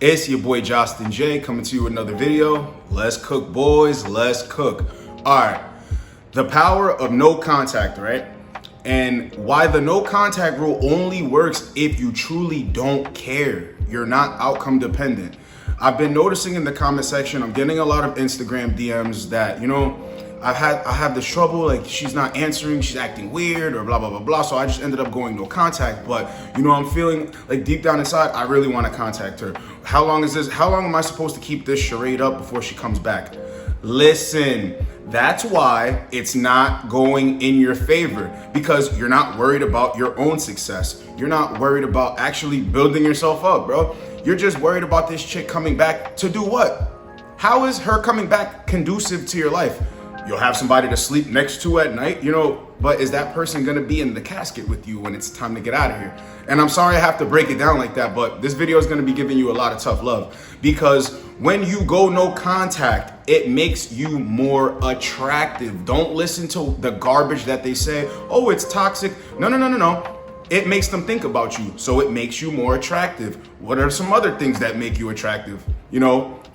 It's your boy Justin J coming to you with another video. Let's cook, boys, let's cook. All right, the power of no contact, right? And why the no contact rule only works if you truly don't care. You're not outcome dependent. I've been noticing in the comment section, I'm getting a lot of Instagram DMs that, I have this trouble, like she's not answering, she's acting weird or blah, blah, blah, blah. So I just ended up going no contact. But I'm feeling like deep down inside, I really want to contact her. How long am I supposed to keep this charade up before she comes back? Listen, that's why it's not going in your favor, because you're not worried about your own success. You're not worried about actually building yourself up, bro. You're just worried about this chick coming back to do what? How is her coming back conducive to your life? You'll have somebody to sleep next to at night, but is that person gonna be in the casket with you when it's time to get out of here? And I'm sorry I have to break it down like that, but this video is gonna be giving you a lot of tough love, because when you go no contact, it makes you more attractive. Don't listen to the garbage that they say, oh, it's toxic. No. It makes them think about you, so it makes you more attractive. What are some other things that make you attractive?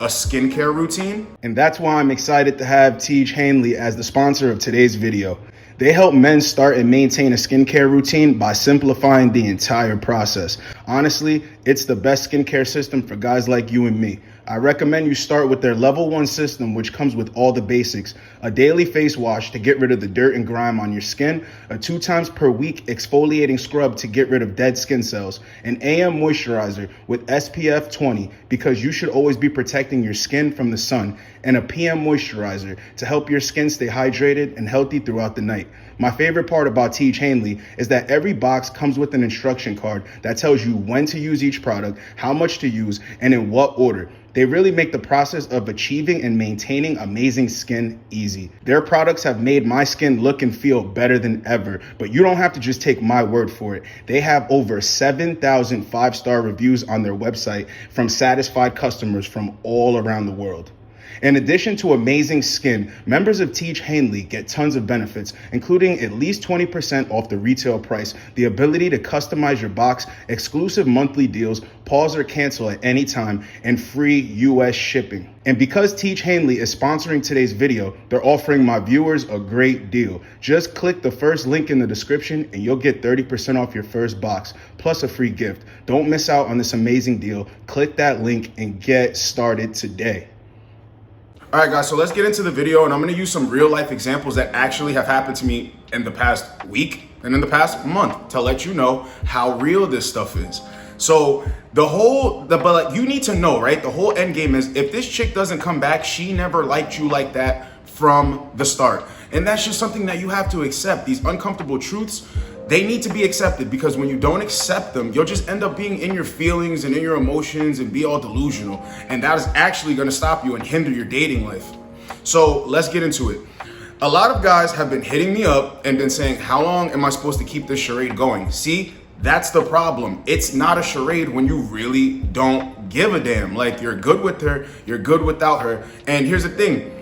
A skincare routine? And that's why I'm excited to have Tiege Hanley as the sponsor of today's video. They help men start and maintain a skincare routine by simplifying the entire process. Honestly, it's the best skincare system for guys like you and me. I recommend you start with their level 1 system, which comes with all the basics: a daily face wash to get rid of the dirt and grime on your skin, a 2 times per week exfoliating scrub to get rid of dead skin cells, an AM moisturizer with SPF 20 because you should always be protecting your skin from the sun, and a PM moisturizer to help your skin stay hydrated and healthy throughout the night. My favorite part about Tiege Hanley is that every box comes with an instruction card that tells you when to use each product, how much to use, and in what order. They really make the process of achieving and maintaining amazing skin easy. Their products have made my skin look and feel better than ever, but you don't have to just take my word for it. They have over 7,000 5-star reviews on their website from satisfied customers from all around the world. In addition to amazing skin, members of Tiege Hanley get tons of benefits, including at least 20% off the retail price, the ability to customize your box, exclusive monthly deals, pause or cancel at any time, and free US shipping. And because Tiege Hanley is sponsoring today's video, they're offering my viewers a great deal. Just click the first link in the description and you'll get 30% off your first box, plus a free gift. Don't miss out on this amazing deal. Click that link and get started today. All right, guys, so let's get into the video, and I'm gonna use some real life examples that actually have happened to me in the past week and in the past month to let you know how real this stuff is. So you need to know, right? The whole end game is, if this chick doesn't come back, she never liked you like that from the start. And that's just something that you have to accept. These uncomfortable truths, they need to be accepted, because when you don't accept them, you'll just end up being in your feelings and in your emotions and be all delusional. And that is actually gonna stop you and hinder your dating life. So let's get into it. A lot of guys have been hitting me up and been saying, how long am I supposed to keep this charade going? See, that's the problem. It's not a charade when you really don't give a damn. Like, you're good with her, you're good without her. And here's the thing,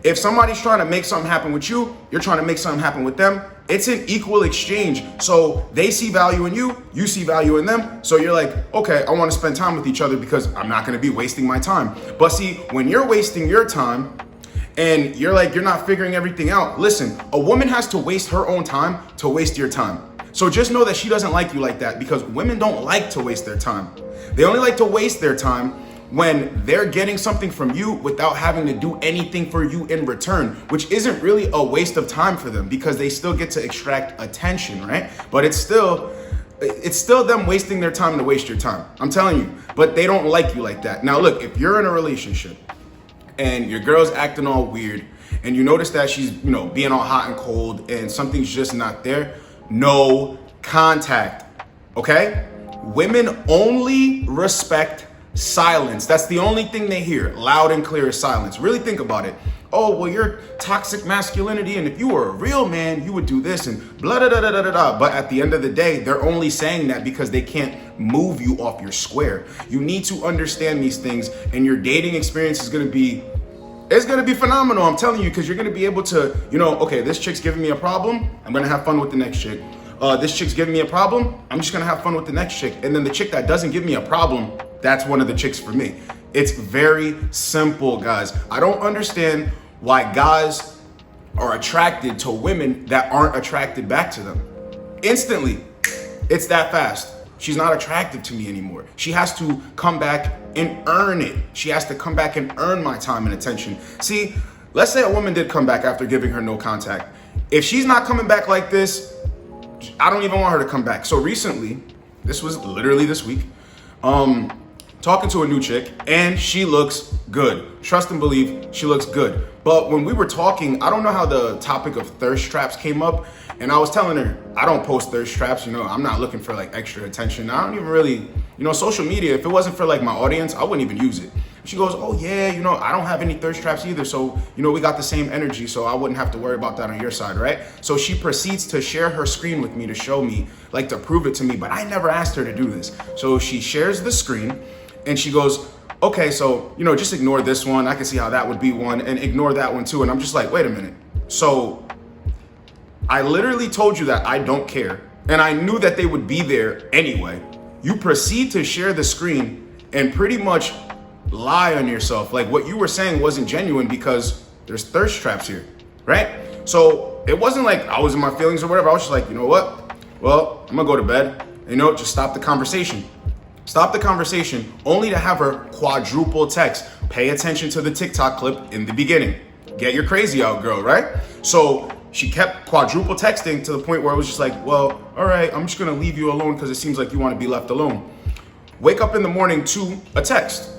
if somebody's trying to make something happen with you, you're trying to make something happen with them. It's an equal exchange. So they see value in you, you see value in them. So you're like, okay, I want to spend time with each other because I'm not going to be wasting my time. But see, when you're wasting your time and you're not figuring everything out, listen, a woman has to waste her own time to waste your time. So just know that she doesn't like you like that, because women don't like to waste their time. They only like to waste their time when they're getting something from you without having to do anything for you in return, which isn't really a waste of time for them, because they still get to extract attention, right? But it's still them wasting their time to waste your time. I'm telling you, but they don't like you like that. Now look, if you're in a relationship and your girl's acting all weird and you notice that she's, being all hot and cold and something's just not there, no contact, okay? Women only respect silence. That's the only thing they hear, loud and clear, is silence. Really think about it. Oh, well, you're toxic masculinity, and if you were a real man, you would do this and blah, da, da, da, da, da, da. But at the end of the day, they're only saying that because they can't move you off your square. You need to understand these things, and your dating experience is gonna be phenomenal, I'm telling you, because you're gonna be able to, okay, this chick's giving me a problem, I'm gonna have fun with the next chick. This chick's giving me a problem, I'm just gonna have fun with the next chick. And then the chick that doesn't give me a problem, that's one of the chicks for me. It's very simple, guys. I don't understand why guys are attracted to women that aren't attracted back to them. Instantly, it's that fast. She's not attractive to me anymore. She has to come back and earn it. She has to come back and earn my time and attention. See, let's say a woman did come back after giving her no contact. If she's not coming back like this, I don't even want her to come back. So recently, this was literally this week, talking to a new chick, and she looks good. Trust and believe, she looks good. But when we were talking, I don't know how the topic of thirst traps came up, and I was telling her, I don't post thirst traps, I'm not looking for like extra attention. I don't even really, social media, if it wasn't for like my audience, I wouldn't even use it. She goes, oh yeah, I don't have any thirst traps either, so, we got the same energy, so I wouldn't have to worry about that on your side, right? So she proceeds to share her screen with me to show me, like to prove it to me, but I never asked her to do this. So she shares the screen, and she goes, okay, so, just ignore this one. I can see how that would be one, and ignore that one too. And I'm just like, wait a minute. So I literally told you that I don't care, and I knew that they would be there anyway. You proceed to share the screen and pretty much lie on yourself. Like what you were saying wasn't genuine because there's thirst traps here, right? So it wasn't like I was in my feelings or whatever. I was just like, you know what? Well, I'm gonna go to bed. Just stop the conversation. Stop the conversation only to have her quadruple text. Pay attention to the TikTok clip in the beginning. Get your crazy out, girl, right? So she kept quadruple texting to the point where it was just like, well, all right, I'm just gonna leave you alone because it seems like you want to be left alone. Wake up in the morning to a text.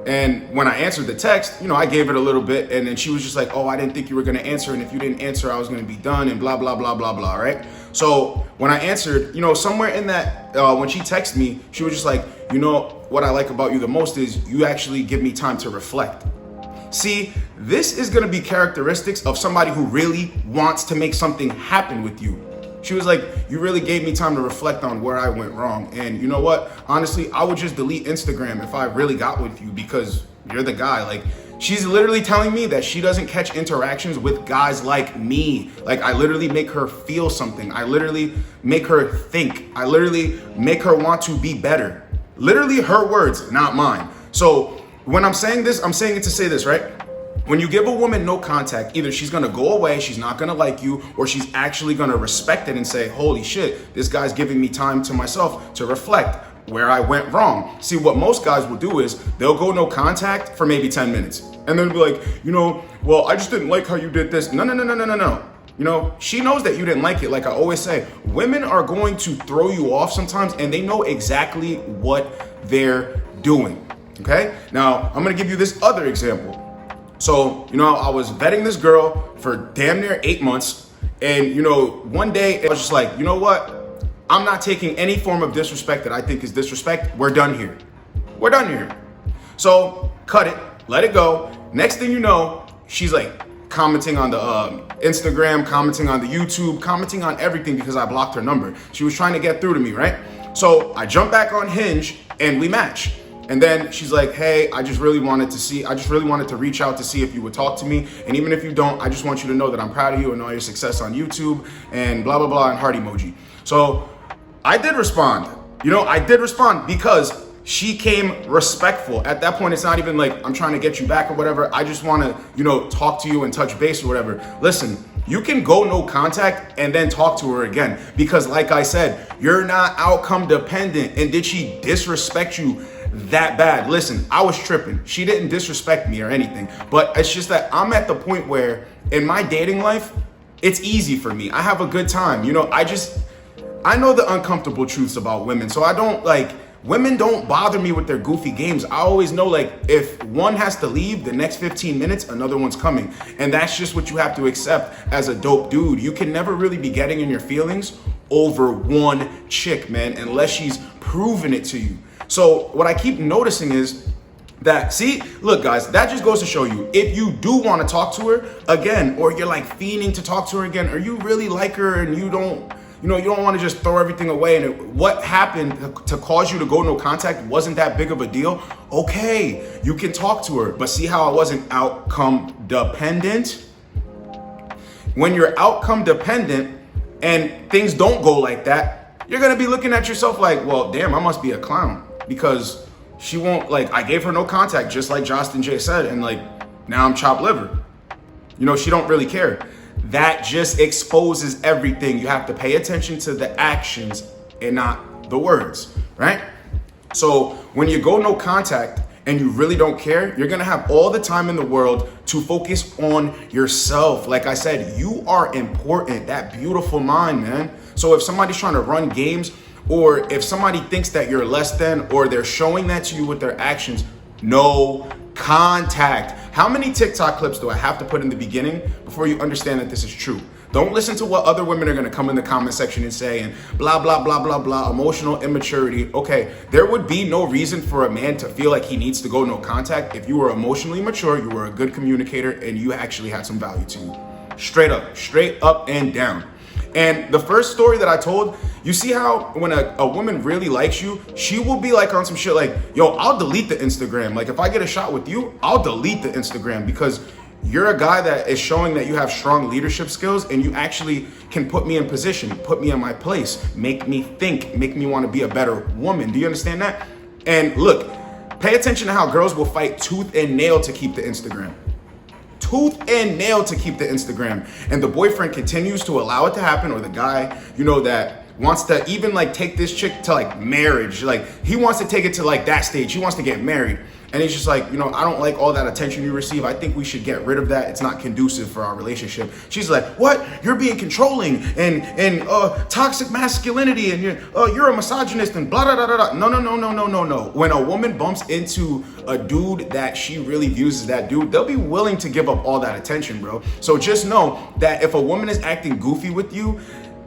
And when I answered the text, I gave it a little bit, and then she was just like, oh, I didn't think you were gonna answer, and if you didn't answer, I was gonna be done, and blah, blah, blah, blah, blah, right? So when I answered, somewhere in that, when she texted me, she was just like, what I like about you the most is you actually give me time to reflect. See, this is gonna be characteristics of somebody who really wants to make something happen with you. She was like, you really gave me time to reflect on where I went wrong. And you know what? Honestly, I would just delete Instagram if I really got with you because you're the guy. Like, she's literally telling me that she doesn't catch interactions with guys like me. Like, I literally make her feel something. I literally make her think. I literally make her want to be better. Literally her words, not mine. So when I'm saying this, I'm saying it to say this, right? When you give a woman no contact, either she's gonna go away, she's not gonna like you, or she's actually gonna respect it and say, holy shit, this guy's giving me time to myself to reflect where I went wrong. See, what most guys will do is they'll go no contact for maybe 10 minutes. And then be like, well, I just didn't like how you did this. No. She knows that you didn't like it. Like I always say, women are going to throw you off sometimes, and they know exactly what they're doing, okay? Now, I'm gonna give you this other example. So, I was vetting this girl for damn near 8 months. And, one day I was just like, you know what? I'm not taking any form of disrespect that I think is disrespect. We're done here. We're done here. So cut it, let it go. Next thing you know, she's like commenting on the Instagram, commenting on the YouTube, commenting on everything because I blocked her number. She was trying to get through to me, right? So I jump back on Hinge and we match. And then she's like, hey, I just really wanted to reach out to see if you would talk to me. And even if you don't, I just want you to know that I'm proud of you and all your success on YouTube and blah, blah, blah, and heart emoji. So I did respond. I did respond because she came respectful. At that point, it's not even like I'm trying to get you back or whatever. I just want to, talk to you and touch base or whatever. Listen, you can go no contact and then talk to her again because like I said, you're not outcome dependent. And did she disrespect you that bad? Listen, I was tripping. She didn't disrespect me or anything, but it's just that I'm at the point where in my dating life, it's easy for me. I have a good time. I know the uncomfortable truths about women. So women don't bother me with their goofy games. I always know if one has to leave the next 15 minutes, another one's coming. And that's just what you have to accept as a dope dude. You can never really be getting in your feelings over one chick, man, unless she's proven it to you. So what I keep noticing is that, see, look guys, that just goes to show you, if you do want to talk to her again, or you're fiending to talk to her again, or you really like her and you don't want to just throw everything away and what happened to cause you to go no contact wasn't that big of a deal, okay, you can talk to her. But see how I wasn't outcome dependent? When you're outcome dependent and things don't go like that, you're going to be looking at yourself like, well, damn, I must be a clown. Because she won't, like, I gave her no contact, just like Justin J said, and like, now I'm chopped liver. You know, she don't really care. That just exposes everything. You have to pay attention to the actions and not the words, right? So when you go no contact and you really don't care, you're gonna have all the time in the world to focus on yourself. Like I said, you are important, that beautiful mind, man. So if somebody's trying to run games, or if somebody thinks that you're less than, or they're showing that to you with their actions, no contact. How many TikTok clips do I have to put in the beginning before you understand that this is true? Don't listen to what other women are gonna come in the comment section and say, and blah, blah, blah, blah, blah, emotional immaturity. Okay, there would be no reason for a man to feel like he needs to go no contact if you were emotionally mature, you were a good communicator, and you actually had some value to you. Straight up and down. And the first story that I told, you see how when a woman really likes you, she will be like on some shit like, yo, I'll delete the Instagram. Like if I get a shot with you, I'll delete the Instagram because you're a guy that is showing that you have strong leadership skills and you actually can put me in position, put me in my place, make me think, make me want to be a better woman. Do you understand that? And look, pay attention to how girls will fight tooth and nail to keep the Instagram. Tooth and nail to keep the Instagram. And the boyfriend continues to allow it to happen, or the guy, you know, that wants to even like take this chick to like marriage. Like he wants to take it to like that stage. He wants to get married. And he's just like, you know, I don't like all that attention you receive. I think we should get rid of that. It's not conducive for our relationship. She's like, what? You're being controlling and toxic masculinity and you're a misogynist and blah, blah, blah, blah. No. When a woman bumps into a dude that she really views as that dude, they'll be willing to give up all that attention, bro. So just know that if a woman is acting goofy with you,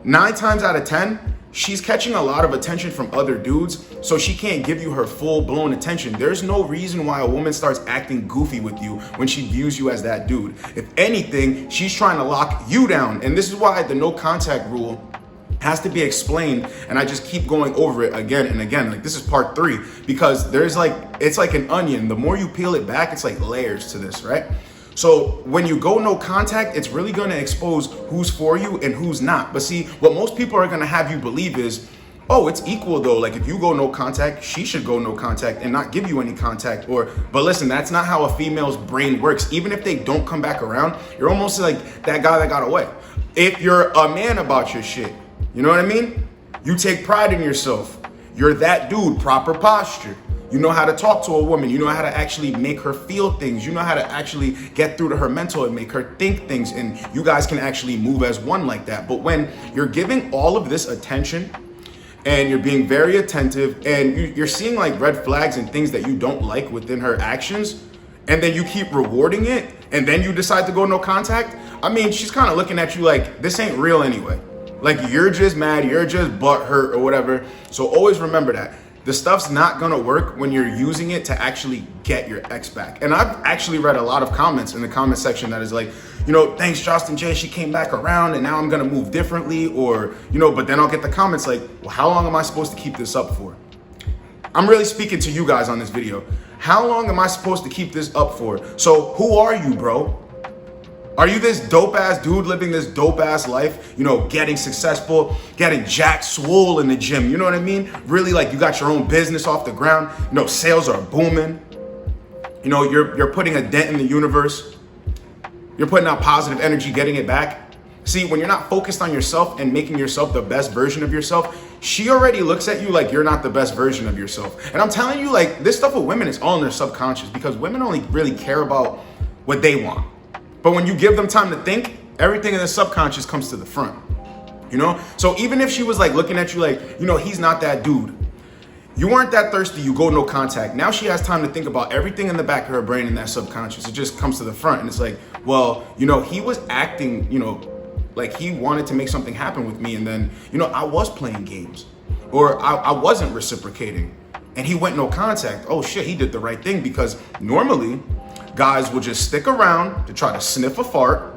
9 times out of 10, she's catching a lot of attention from other dudes, so she can't give you her full-blown attention. There's no reason why a woman starts acting goofy with you when she views you as that dude. If anything, she's trying to lock you down. And this is why the no contact rule has to be explained, and I just keep going over it again and again. Like this is part 3, because there's like, it's like an onion. The more you peel it back, it's like layers to this, right? So when you go no contact, it's really gonna expose who's for you and who's not. But see, what most people are gonna have you believe is, oh, it's equal though. Like if you go no contact, she should go no contact and not give you any contact. But listen, that's not how a female's brain works. Even if they don't come back around, you're almost like that guy that got away. If you're a man about your shit, you know what I mean? You take pride in yourself. You're that dude, proper posture. You know how to talk to a woman. You know how to actually make her feel things. You know how to actually get through to her mental and make her think things. And you guys can actually move as one like that. But when you're giving all of this attention and you're being very attentive and you're seeing like red flags and things that you don't like within her actions, and then you keep rewarding it, and then you decide to go no contact, I mean, she's kind of looking at you like, this ain't real anyway. Like you're just mad, you're just butthurt or whatever. So always remember that. The stuff's not gonna work when you're using it to actually get your ex back. And I've actually read a lot of comments in the comment section that is like, you know, thanks Justin J, she came back around and now I'm gonna move differently, or, you know, but then I'll get the comments like, well, how long am I supposed to keep this up for? I'm really speaking to you guys on this video. How long am I supposed to keep this up for? So who are you, bro? Are you this dope ass dude living this dope ass life, you know, getting successful, getting jacked swole in the gym, you know what I mean? Really, like you got your own business off the ground, you know, sales are booming. You know, you're putting a dent in the universe. You're putting out positive energy, getting it back. See, when you're not focused on yourself and making yourself the best version of yourself, she already looks at you like you're not the best version of yourself. And I'm telling you, like, this stuff with women is all in their subconscious, because women only really care about what they want. But when you give them time to think, everything in the subconscious comes to the front, you know? So even if she was like looking at you like, you know, he's not that dude, you weren't that thirsty, you go no contact. Now she has time to think about everything in the back of her brain in that subconscious. It just comes to the front and it's like, well, you know, he was acting, you know, like he wanted to make something happen with me, and then, you know, I was playing games, or I wasn't reciprocating, and he went no contact. Oh shit, he did the right thing, because normally guys will just stick around to try to sniff a fart,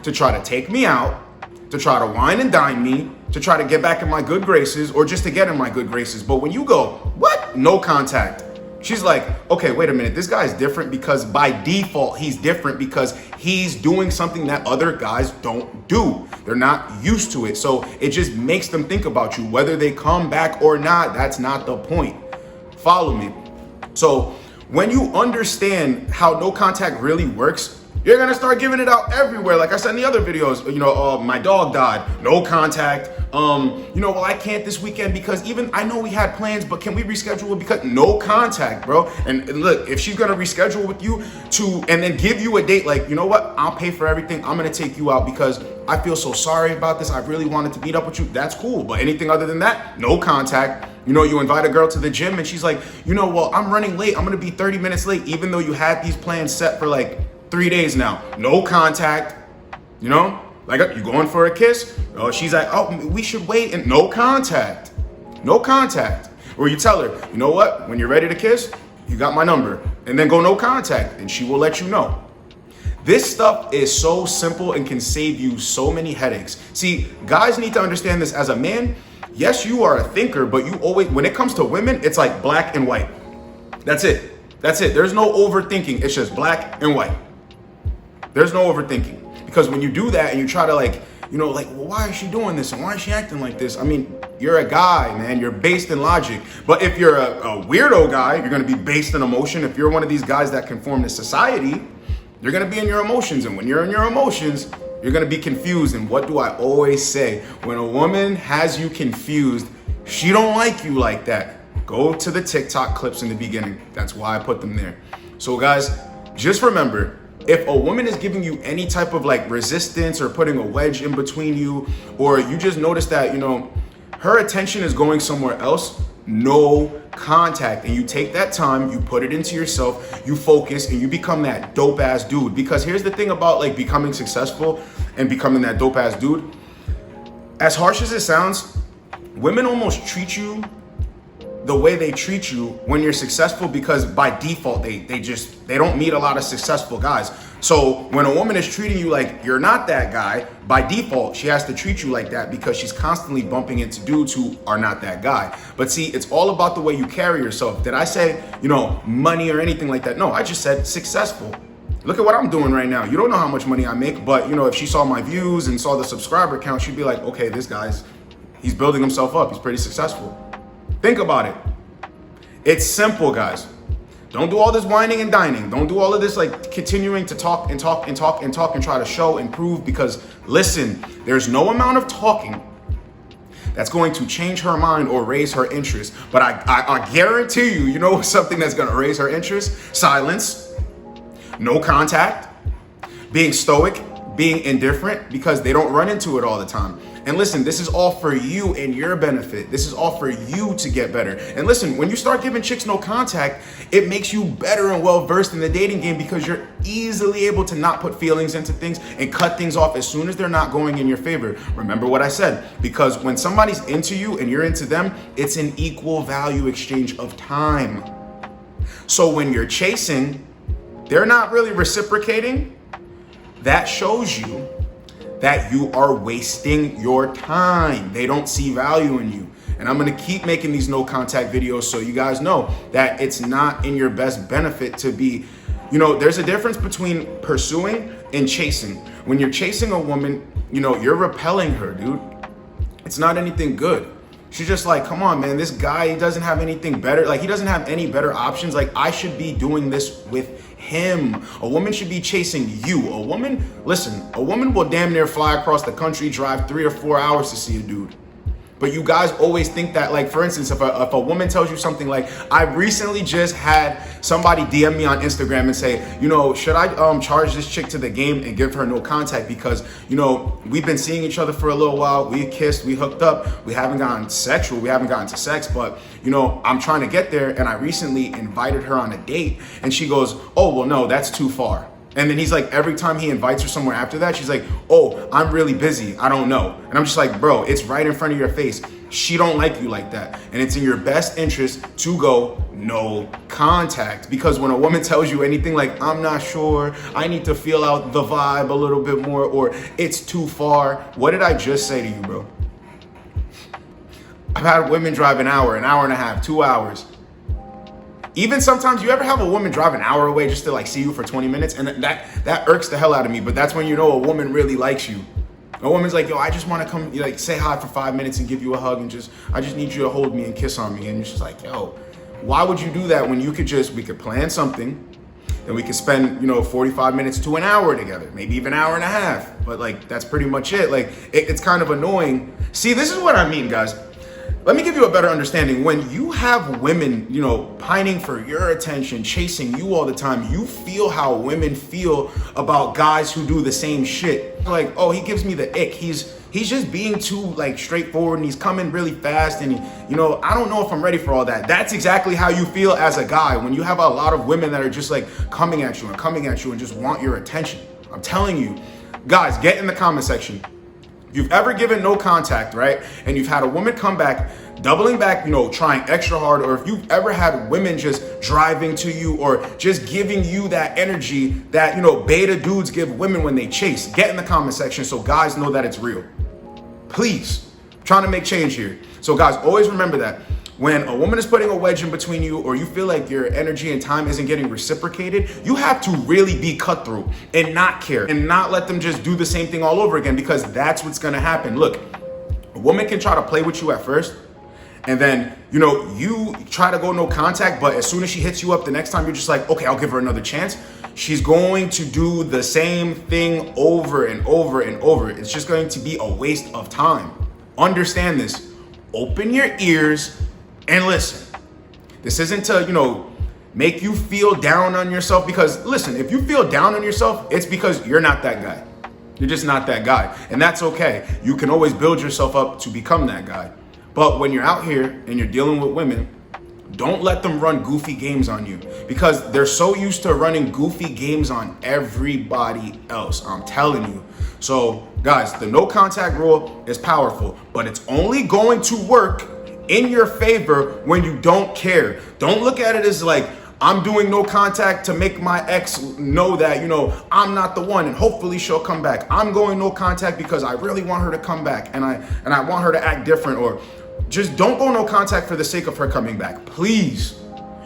to try to take me out, to try to wine and dine me, to try to get back in my good graces, or just to get in my good graces. But when you go, what? No contact. She's like, okay, wait a minute. This guy's different because by default, he's different because he's doing something that other guys don't do. They're not used to it. So it just makes them think about you. Whether they come back or not, that's not the point. Follow me. So when you understand how no contact really works, you're gonna start giving it out everywhere. Like I said in the other videos, my dog died, no contact. Well, I can't this weekend because even I know we had plans, but can we reschedule it because no contact, bro? And look, if she's gonna reschedule with you and then give you a date, like, you know what, I'll pay for everything. I'm gonna take you out because I feel so sorry about this. I really wanted to meet up with you. That's cool. But anything other than that, no contact. You invite a girl to the gym and she's like, well, I'm running late. I'm gonna be 30 minutes late, even though you had these plans set for like 3 days now. No contact, like you going for a kiss. Oh, she's like, oh, we should wait, and no contact. No contact. Or you tell her, you know what, when you're ready to kiss, you got my number, and then go no contact, and she will let you know. This stuff is so simple and can save you so many headaches. See, guys need to understand this. As a man, yes, you are a thinker, but you always, when it comes to women, it's like black and white. That's it. There's no overthinking. It's just black and white. There's no overthinking. Because when you do that and you try to well, why is she doing this and why is she acting like this? I mean, you're a guy, man. You're based in logic. But if you're a weirdo guy, you're going to be based in emotion. If you're one of these guys that conform to society, you're going to be in your emotions. And when you're in your emotions, you're going to be confused. And what do I always say? When a woman has you confused, she don't like you like that. Go to the TikTok clips in the beginning. That's why I put them there. So guys, just remember, if a woman is giving you any type of resistance or putting a wedge in between you, or you just notice that, her attention is going somewhere else, no contact. And you take that time, you put it into yourself, you focus, and you become that dope ass dude. Because here's the thing about becoming successful and becoming that dope ass dude. As harsh as it sounds, women almost treat you the way they treat you when you're successful, because by default they don't meet a lot of successful guys. So when a woman is treating you like you're not that guy, by default she has to treat you like that because she's constantly bumping into dudes who are not that guy. But see, it's all about the way you carry yourself. Did I say money or anything like that? No, I just said successful. Look at what I'm doing right now. You don't know how much money I make, but if she saw my views and saw the subscriber count, she'd be like, okay, this he's building himself up. He's pretty successful. Think about it. It's simple, guys. Don't do all this whining and dining. Don't do all of this continuing to talk and try to show and prove, because listen, there's no amount of talking that's going to change her mind or raise her interest. But I guarantee you, something that's going to raise her interest? Silence, no contact, being stoic, being indifferent, because they don't run into it all the time. And listen, this is all for you and your benefit. This is all for you to get better. And listen, when you start giving chicks no contact, it makes you better and well versed in the dating game, because you're easily able to not put feelings into things and cut things off as soon as they're not going in your favor. Remember what I said, because when somebody's into you and you're into them, it's an equal value exchange of time. So when you're chasing, they're not really reciprocating. That shows you that you are wasting your time. They don't see value in you. And I'm gonna keep making these no contact videos so you guys know that it's not in your best benefit to be, there's a difference between pursuing and chasing. When you're chasing a woman, you're repelling her, dude. It's not anything good. She's just like, come on, man, this guy, he doesn't have anything better. He doesn't have any better options. I should be doing this with him. A woman should be chasing you. A woman will damn near fly across the country, drive 3 or 4 hours to see a dude. But you guys always think that, for instance, if a woman tells you something like, I recently just had somebody DM me on Instagram and say, should I charge this chick to the game and give her no contact because, we've been seeing each other for a little while. We kissed, we hooked up. We haven't gotten sexual. We haven't gotten to sex, but, I'm trying to get there. And I recently invited her on a date, and she goes, oh, well, no, that's too far. And then he's like, every time he invites her somewhere after that, she's like, oh, I'm really busy, I don't know. And I'm just like, bro, it's right in front of your face. She don't like you like that. And it's in your best interest to go no contact. Because when a woman tells you anything like, I'm not sure, I need to feel out the vibe a little bit more, or it's too far, what did I just say to you, bro? I've had women drive an hour and a half, 2 hours. Even sometimes, you ever have a woman drive an hour away just to see you for 20 minutes? And that irks the hell out of me, but that's when you know a woman really likes you. A woman's like, yo, I just want to come, say hi for 5 minutes and give you a hug, and I just need you to hold me and kiss on me. And you're just like, yo, why would you do that when you could we could plan something, and we could spend, 45 minutes to an hour together, maybe even an hour and a half. But like, that's pretty much it. Like, it's kind of annoying. See, this is what I mean, guys. Let me give you a better understanding. When you have women, pining for your attention, chasing you all the time, you feel how women feel about guys who do the same shit. Like, oh, he gives me the ick. He's just being too like straightforward, and he's coming really fast, and I don't know if I'm ready for all that. That's exactly how you feel as a guy when you have a lot of women that are just like coming at you and just want your attention. I'm telling you, guys, get in the comment section. If you've ever given no contact, right, and you've had a woman come back, doubling back, trying extra hard, or if you've ever had women just driving to you or just giving you that energy that, beta dudes give women when they chase, get in the comment section so guys know that it's real. Please, I'm trying to make change here. So guys, always remember that when a woman is putting a wedge in between you, or you feel like your energy and time isn't getting reciprocated, you have to really be cutthroat and not care and not let them just do the same thing all over again, because that's what's gonna happen. Look, a woman can try to play with you at first, and then, you try to go no contact, but as soon as she hits you up the next time, you're just like, okay, I'll give her another chance. She's going to do the same thing over and over and over. It's just going to be a waste of time. Understand this. Open your ears and listen. This isn't to, make you feel down on yourself, because listen, if you feel down on yourself, it's because you're not that guy. You're just not that guy. And that's okay. You can always build yourself up to become that guy. But when you're out here and you're dealing with women, don't let them run goofy games on you, because they're so used to running goofy games on everybody else. I'm telling you. So guys, the no contact rule is powerful, but it's only going to work in your favor when you don't care. Don't look at it as like, I'm doing no contact to make my ex know that, I'm not the one, and hopefully she'll come back. I'm going no contact because I really want her to come back, and I want her to act different. Or just don't go no contact for the sake of her coming back, please,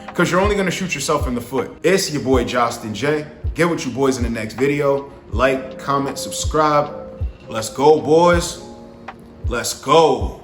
because you're only going to shoot yourself in the foot. It's your boy Justin J. Get with you boys in the next video. Like, comment, subscribe. Let's go, boys. Let's go.